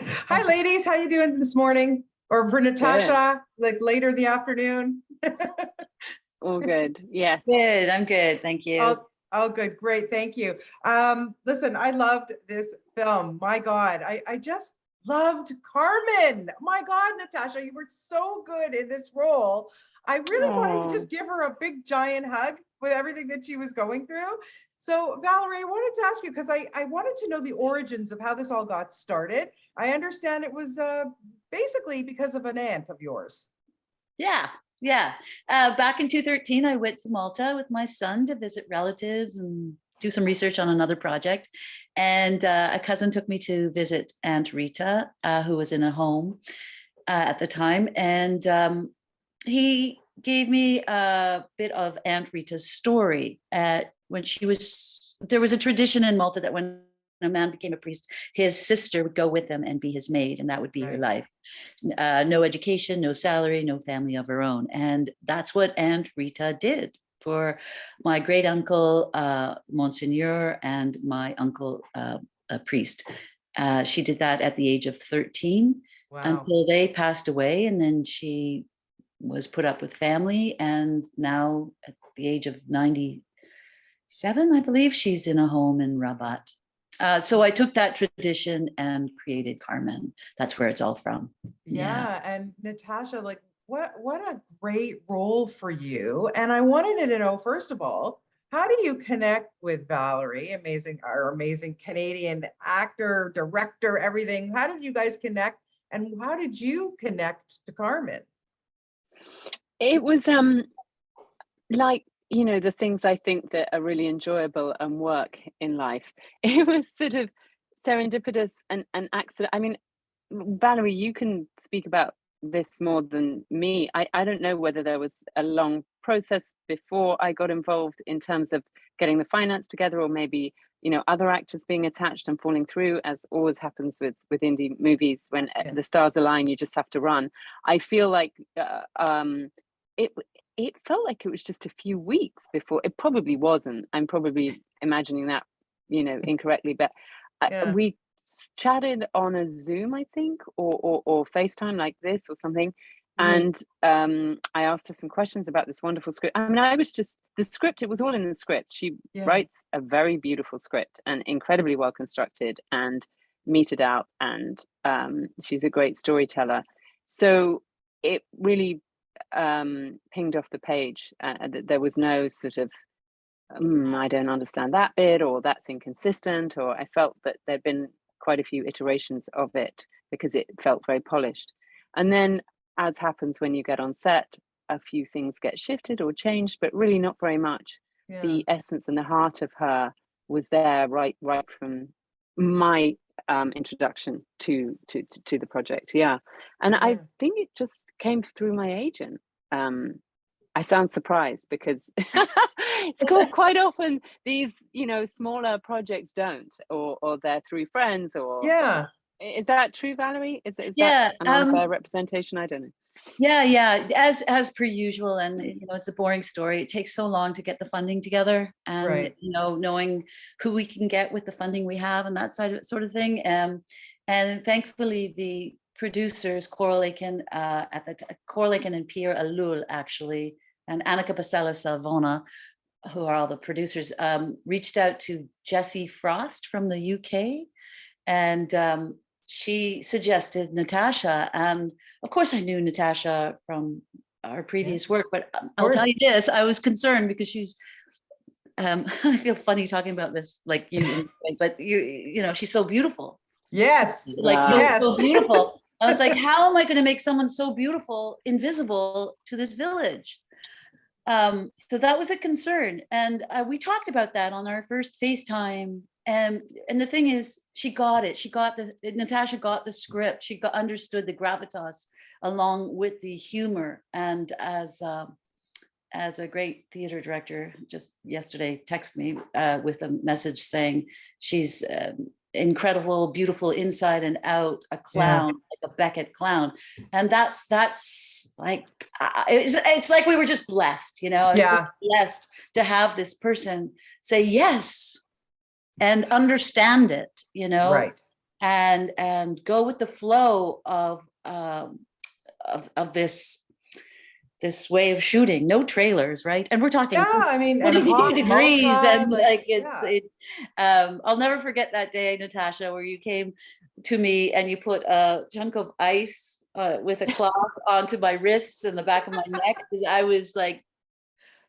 Hi, ladies. How you doing this morning? Or for Good. Natasha, like later in the afternoon? All good. Yes. Good. I'm good. Thank you. Oh, good. Great. Thank you. Listen, I loved this film. My God, I just loved Carmen. My God, Natasha, you were so good in this role. I really wanted to Oh, just give her a big giant hug with everything that she was going through. So Valerie, I wanted to ask you, because I wanted to know the origins of how this all got started. I understand it was basically because of an aunt of yours. Yeah. Yeah. Back in 2013, I went to Malta with my son to visit relatives and do some research on another project. And a cousin took me to visit Aunt Rita, who was in a home at the time. And he gave me a bit of Aunt Rita's story. When there was a tradition in Malta that when a man became a priest, his sister would go with him and be his maid, and that would be her life. No education, no salary, no family of her own. And that's what Aunt Rita did for my great uncle, Monsignor, and my uncle, a priest. She did that at the age of 13 until they passed away. And then she was put up with family. And now at the age of 97, I believe, she's in a home in Rabat. So I took that tradition and created Carmen. That's where it's all from. Yeah. And Natasha, like, what a great role for you. And I wanted to know, first of all, how do you connect with Valerie, our amazing Canadian actor, director, everything? How did you guys connect? And how did you connect to Carmen? it was like, the things I think that are really enjoyable and work in life. It was sort of serendipitous and accident. I mean, Valerie, you can speak about this more than me. I don't know whether there was a long process before I got involved in terms of getting the finance together, or maybe, other actors being attached and falling through, as always happens with indie movies. When the stars align, you just have to run. I feel like it felt like it was just a few weeks before. It probably wasn't. I'm probably imagining that, incorrectly, but we chatted on a Zoom, I think, or FaceTime like this or something. And I asked her some questions about this wonderful script. I mean, the script, it was all in the script. She writes a very beautiful script and incredibly well constructed and meted out. And she's a great storyteller. So it really pinged off the page. There was no sort of, I don't understand that bit, or that's inconsistent, or I felt that there'd been quite a few iterations of it because it felt very polished. And then, as happens when you get on set, a few things get shifted or changed, but really not very much. The essence and the heart of her was there right from my introduction to the project. And I think it just came through my agent. I sound surprised because it's cool. Quite often these, smaller projects don't, or they're through friends, or Is that true, Valerie? Is that an unfair representation? I don't know. Yeah. As per usual, and it's a boring story. It takes so long to get the funding together, and knowing who we can get with the funding we have and that sort of thing. And thankfully, the producers, Corlaken and Pierre Alul, actually, and Annika Basela Salvona, who are all the producers, reached out to Jessie Frost from the UK, and she suggested Natasha. And of course I knew Natasha from our previous work, but I'll tell you this, I was concerned because she's, I feel funny talking about this, like you, but she's so beautiful. Yes. So beautiful. I was like, how am I going to make someone so beautiful invisible to this village? So that was a concern. And we talked about that on our first FaceTime. And the thing is, she got it. Natasha got the script. She understood the gravitas along with the humor. And as a great theater director, just yesterday texted me with a message saying she's incredible, beautiful inside and out, a clown, like a Beckett clown. And that's like, it's like we were just blessed, I was just blessed to have this person say yes and understand it, Right. and go with the flow of this way of shooting. No trailers, right? And we're talking Yeah, I mean, and 42 hot degrees, Malta, and like, like yeah. I'll never forget that day, Natasha, where you came to me and you put a chunk of ice with a cloth onto my wrists and the back of my neck. I was like,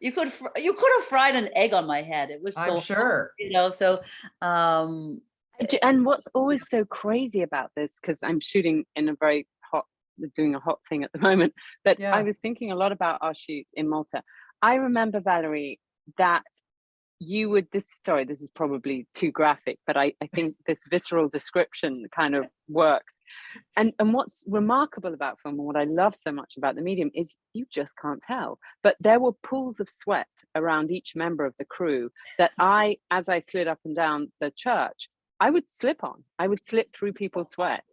you could have fried an egg on my head. It was so I'm sure. hot, you know. So and what's always so crazy about this, because I'm shooting in a very hot, doing a hot thing at the moment, but Yeah. I was thinking a lot about our shoot in Malta. I remember, Valerie, that you would, this is probably too graphic, but I think this visceral description kind of works. And what's remarkable about film, and what I love so much about the medium, is you just can't tell. But there were pools of sweat around each member of the crew that as I slid up and down the church, I would slip on. I would slip through people's sweat.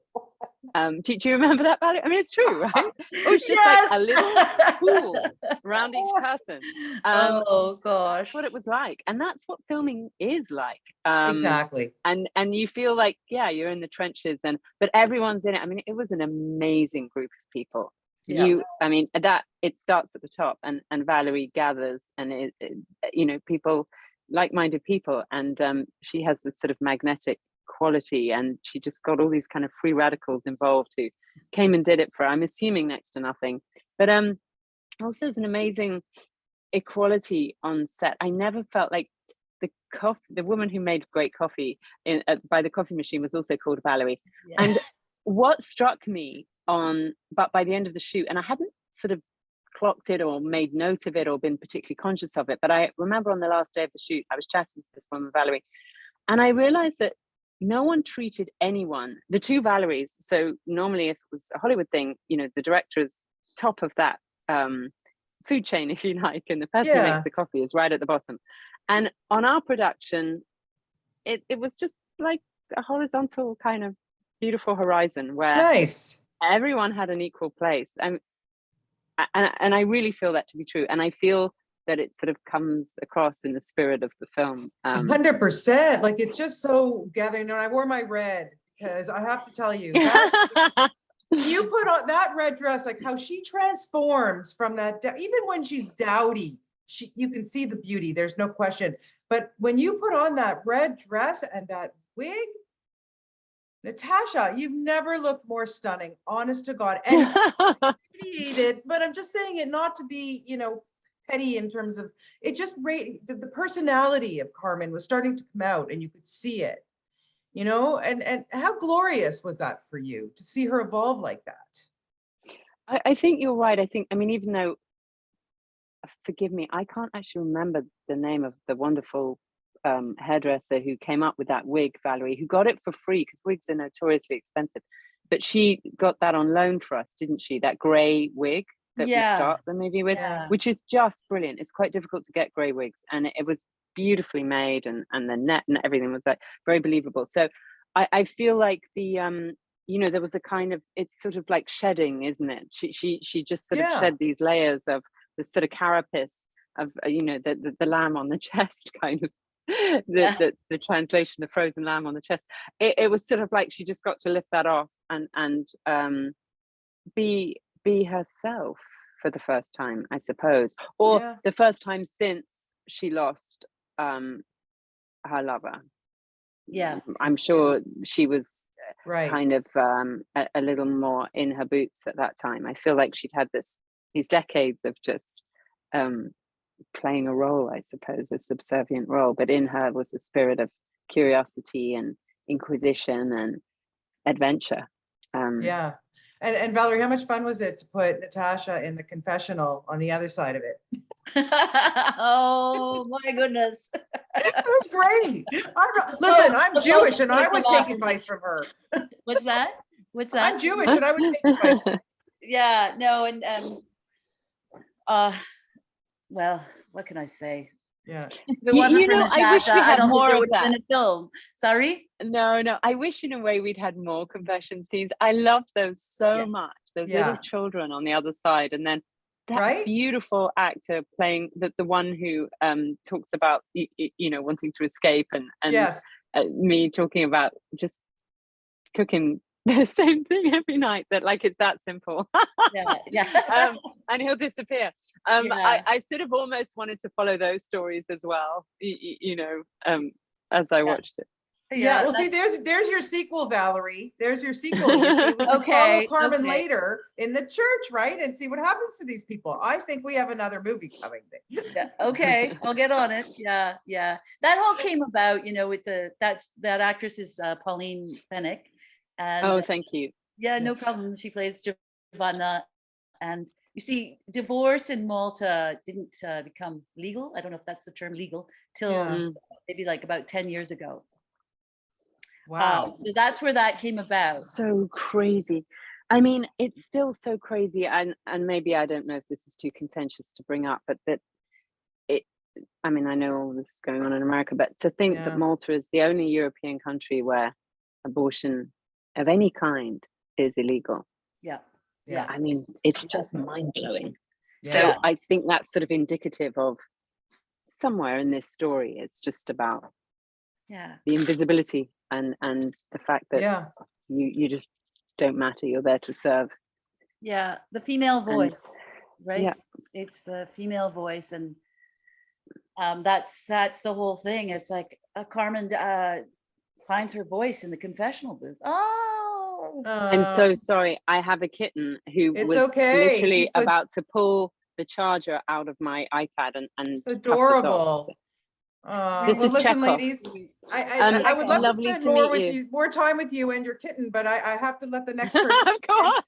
Do you remember that, Valerie? I mean, it's true, right? It was just like a little pool around each person. Oh gosh, that's what it was like, and that's what filming is like. Exactly. And you feel like, yeah, you're in the trenches, but everyone's in it. I mean, it was an amazing group of people. Yeah. I mean, that it starts at the top, and Valerie gathers, and people, like-minded people, and she has this sort of magnetic quality, and she just got all these kind of free radicals involved who came and did it for, I'm assuming, next to nothing. But also there's an amazing equality on set. I never felt like the woman who made great coffee by the coffee machine was also called Valerie. Yeah. And what struck me but by the end of the shoot, and I hadn't sort of clocked it or made note of it or been particularly conscious of it, but I remember on the last day of the shoot, I was chatting to this woman, Valerie, and I realized that no one treated anyone, the two Valeries. So normally if it was a Hollywood thing, the director is top of that food chain, if you like, and the person who makes the coffee is right at the bottom. And on our production, it was just like a horizontal kind of beautiful horizon where everyone had an equal place. And I really feel that to be true. And I feel that it sort of comes across in the spirit of the film. 100%. Like, it's just so gathering. I wore my red because I have to tell you that you put on that red dress, like how she transforms from that, even when she's dowdy, you can see the beauty, there's no question. But when you put on that red dress and that wig, Natasha, you've never looked more stunning, honest to God. And but I'm just saying it not to be, petty in terms of it, just the personality of Carmen was starting to come out, and you could see it, and how glorious was that for you to see her evolve like that? I think you're right. I mean, even though, forgive me, I can't actually remember the name of the wonderful hairdresser who came up with that wig, Valerie, who got it for free, because wigs are notoriously expensive, but she got that on loan for us, didn't she? That gray wig that we start the movie with, which is just brilliant. It's quite difficult to get gray wigs, and it was beautifully made, and the net and everything was like very believable. So I feel like the there was a kind of, it's sort of like shedding, isn't it? She just sort of shed these layers of the sort of carapace of the lamb on the chest, kind of the translation, the frozen lamb on the chest. It was sort of like she just got to lift that off and be herself for the first time, I suppose, or the first time since she lost her lover. I'm sure she was kind of a little more in her boots at that time. I feel like she'd had these decades of just playing a role, I suppose, a subservient role, but in her was a spirit of curiosity and inquisition and adventure. And Valerie, how much fun was it to put Natasha in the confessional on the other side of it? Oh my goodness. It was great. Listen, I'm Jewish and I would take advice from her. What's that? I'm Jewish and I would take advice from her. Yeah, no, and well, what can I say? Yeah. If it wasn't for Natasha, I wish we had more of that in a film. Sorry? No, I wish in a way we'd had more confession scenes. I loved those so much. Those little children on the other side, and then that beautiful actor playing the one who talks about wanting to escape, and me talking about just cooking the same thing every night, that like it's that simple. Yeah. And he'll disappear. Yeah. I sort of almost wanted to follow those stories as well, as I watched it. Yeah, well, see, there's your sequel, Valerie. There's your sequel. You see, we can follow Carmen later in the church, right? And see what happens to these people. I think we have another movie coming. Yeah, okay, I'll get on it. Yeah, yeah. That all came about, with that actress is Pauline Pennick. And oh, thank you. Yeah, no problem. She plays Giovanna. And you see, divorce in Malta didn't become legal. I don't know if that's the term, legal, till maybe like about 10 years ago. Wow. So that's where that came about. So crazy. I mean, it's still so crazy. And maybe I don't know if this is too contentious to bring up, but I mean, I know all this is going on in America, but to think that Malta is the only European country where abortion of any kind is illegal. Yeah. I mean, it's just mind-blowing. Yeah. So I think that's sort of indicative of somewhere in this story, it's just about the invisibility and the fact that you just don't matter, you're there to serve. Yeah, the female voice, right? Yeah. It's the female voice, and that's the whole thing. It's like Carmen finds her voice in the confessional booth. I'm so sorry. I have a kitten who was literally about to pull the charger out of my iPad and adorable. Well, listen, ladies, I would love to spend more time with you and your kitten, but I have to let the next person. Of course.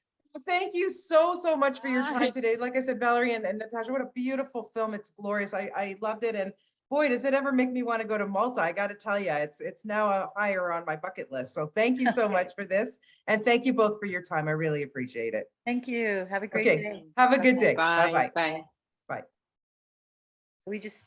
Thank you so much for your time today. Like I said, Valerie and Natasha, what a beautiful film. It's glorious. I loved it. And boy, does it ever make me want to go to Malta. I got to tell you, it's now higher on my bucket list. So thank you so much for this. And thank you both for your time. I really appreciate it. Thank you. Have a great day. Have a good day. Bye. Bye-bye. Bye. Bye. So we just